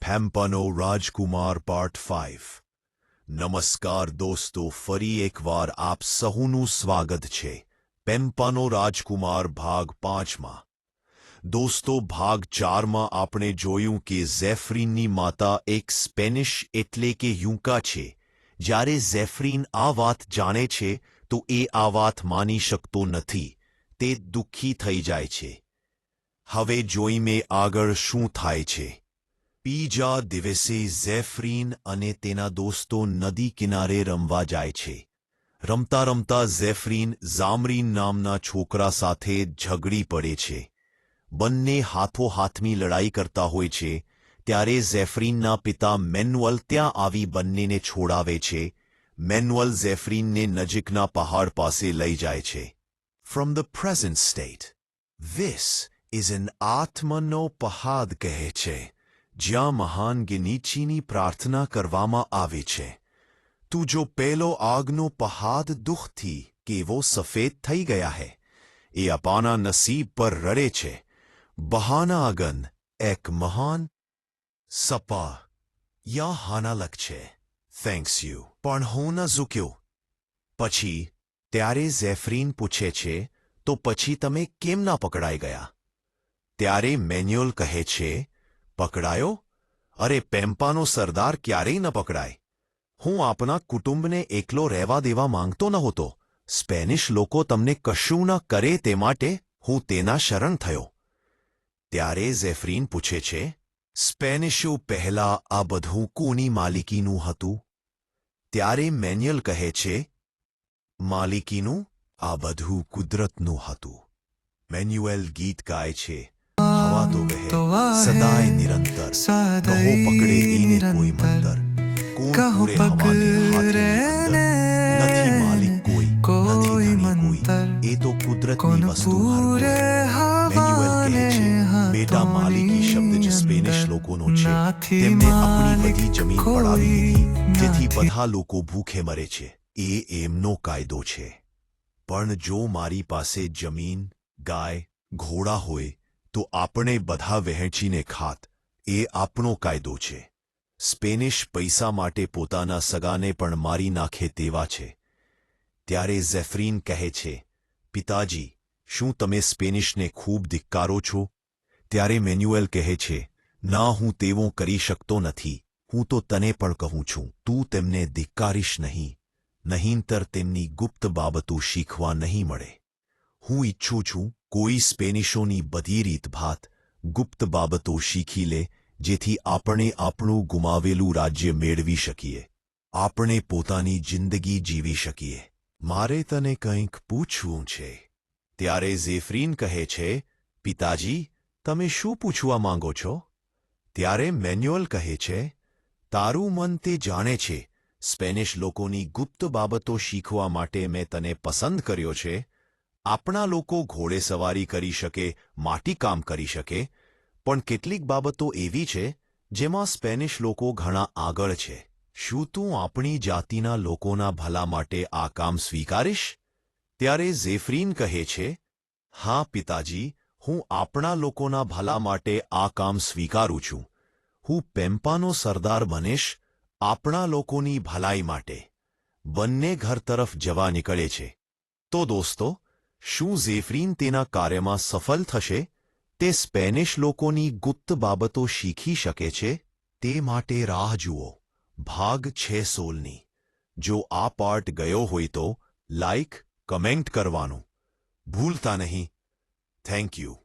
હેમ્પનો રાજકુમાર part 5 નમસ્કાર દોસ્તો, ફરી એકવાર આપ સહુનું સ્વાગત છે પેમ્પાનો રાજકુમાર ભાગ 5માં। દોસ્તો, ભાગ 4માં આપણે જોયું કે ઝેફ્રીનની માતા એક સ્પેનિશ એટલે કે યુંકા છે। જ્યારે ઝેફ્રીન આ વાત જાણે છે તો એ આ વાત માની શકતો નથી, તે દુઃખી થઈ જાય છે। હવે જોઈમે આગળ શું થાય છે। બીજા દિવસે ઝેફ્રીન અને તેના દોસ્તો નદી કિનારે રમવા જાય છે। રમતા રમતા ઝેફ્રીન ઝામરીન નામના છોકરા સાથે ઝઘડી પડે છે। બંને હાથોહાથની લડાઈ કરતા હોય છે ત્યારે ઝેફ્રીનના પિતા મેન્યુઅલ ત્યાં આવી બંનેને છોડાવે છે। મેન્યુઅલ ઝેફ્રીનને નજીકના પહાડ પાસે લઈ જાય છે। From the present state, this is an આત્મનો પહાડ કહે છે, જ્યાં મહાન ગિનીચીની પ્રાર્થના કરવામાં આવે છે। તું જો પેલો આગનો પહાડ દુઃખથી કેવો સફેદ થઈ ગયા હે, એ અપાના નસીબ પર રડે છે। બહાના આગન એક મહાન સપા યા હાનાલક છે, થેન્ક્સ યુ, પણ હું ન ઝૂક્યો। પછી ત્યારે ઝેફ્રીન પૂછે છે, તો પછી તમે કેમ ના પકડાઈ ગયા? ત્યારે મેન્યુઅલ કહે છે, પકડાયો? અરે, પેમ્પાનો સરદાર ક્યારેય ન પકડાય। હું આપના કુટુંબને એકલો રહેવા દેવા માંગતો નહોતો। સ્પેનિશ લોકો તમને કશું ન કરે તે માટે હું તેના શરણ થયો। ત્યારે ઝેફ્રીન પૂછે છે, સ્પેનિશો પહેલા આ બધું કોની માલિકીનું હતું? ત્યારે મેન્યુઅલ કહે છે, માલિકીનું? આ બધું કુદરતનું હતું। મેન્યુએલ ગીત ગાય છે, હવા તો વહે સદાય નિરંતર, કહો પકડે એને કોઈ મંતર, કોણ પૂરે હવાને હાથની અંદર, નથી માલિક કોઈ, નથી ધણી કોઈ, એ તો કુદરતની વસ્તુ હર કોઈ। મેન્યુએલ કહે છે, બેટા, માલિકી શબ્દ જ સ્પેનિશ લોકોનો છે। તેમને આપણી બધી જમીન પડાવી દીધી, જેથી બધા લોકો ભૂખે મરે છે। એ એમનો કાયદો છે। પણ જો મારી પાસે જમીન, ગાય, ઘોડા હોય તો આપણે બધા વહેંચીને ખાત, એ આપણો કાયદો છે। સ્પેનિશ પૈસા માટે પોતાના સગાને પણ મારી નાખે તેવા છે। ત્યારે ઝેફ્રીન કહે છે, પિતાજી, શું તમે સ્પેનિશને ખૂબ ધિક્કારો છો? ત્યારે મેન્યુએલ કહે છે, ના, હું તેવું કરી શકતો નથી। હું તો તને પણ કહું છું, તું તેમને ધિક્કારીશ નહીં, નહીંતર તેમની ગુપ્ત બાબતો શીખવા નહીં મળે। હું ઈચ્છું છું કોઈ સ્પેનિશોની બધી રીતભાત, ગુપ્ત બાબતો શીખી લે, જેથી આપણે આપણું ગુમાવેલું રાજ્ય મેળવી શકીએ, આપણે પોતાની જિંદગી જીવી શકીએ। મારે તને કંઈક પૂછવું છે। ત્યારે ઝેફ્રીન કહે છે, પિતાજી, તમે શું પૂછવા માંગો છો? ત્યારે મેન્યુઅલ કહે છે, તારું મન તે જાણે છે। સ્પેનિશ લોકોની ગુપ્ત બાબતો શીખવા માટે મેં તને પસંદ કર્યો છે। આપણા લોકો ઘોડેસવારી કરી શકે, માટીકામ કરી શકે, પણ કેટલીક બાબતો એવી છે જેમાં સ્પેનિશ લોકો ઘણા આગળ છે। શું તું આપણી જાતિના લોકોના ભલા માટે આ કામ સ્વીકારીશ? ત્યારે ઝેફ્રીન કહે છે, હા પિતાજી, હું આપણા લોકોના ભલા માટે આ કામ સ્વીકારું છું। હું પેમ્પાનો સરદાર બનીશ, આપણા લોકોની ભલાઈ માટે। બંને ઘર તરફ જવા નીકળે છે। તો દોસ્તો, શું ઝેફ્રીન તેના કાર્યમાં સફળ થશે? તે સ્પેનિશ લોકોની ગુપ્ત બાબતો શીખી શકે છે? તે માટે રાહ જુઓ ભાગ 6-16ની। જો આ પાર્ટ ગયો હોય તો લાઈક, કમેન્ટ કરવાનું ભૂલતા નહીં। Thank you.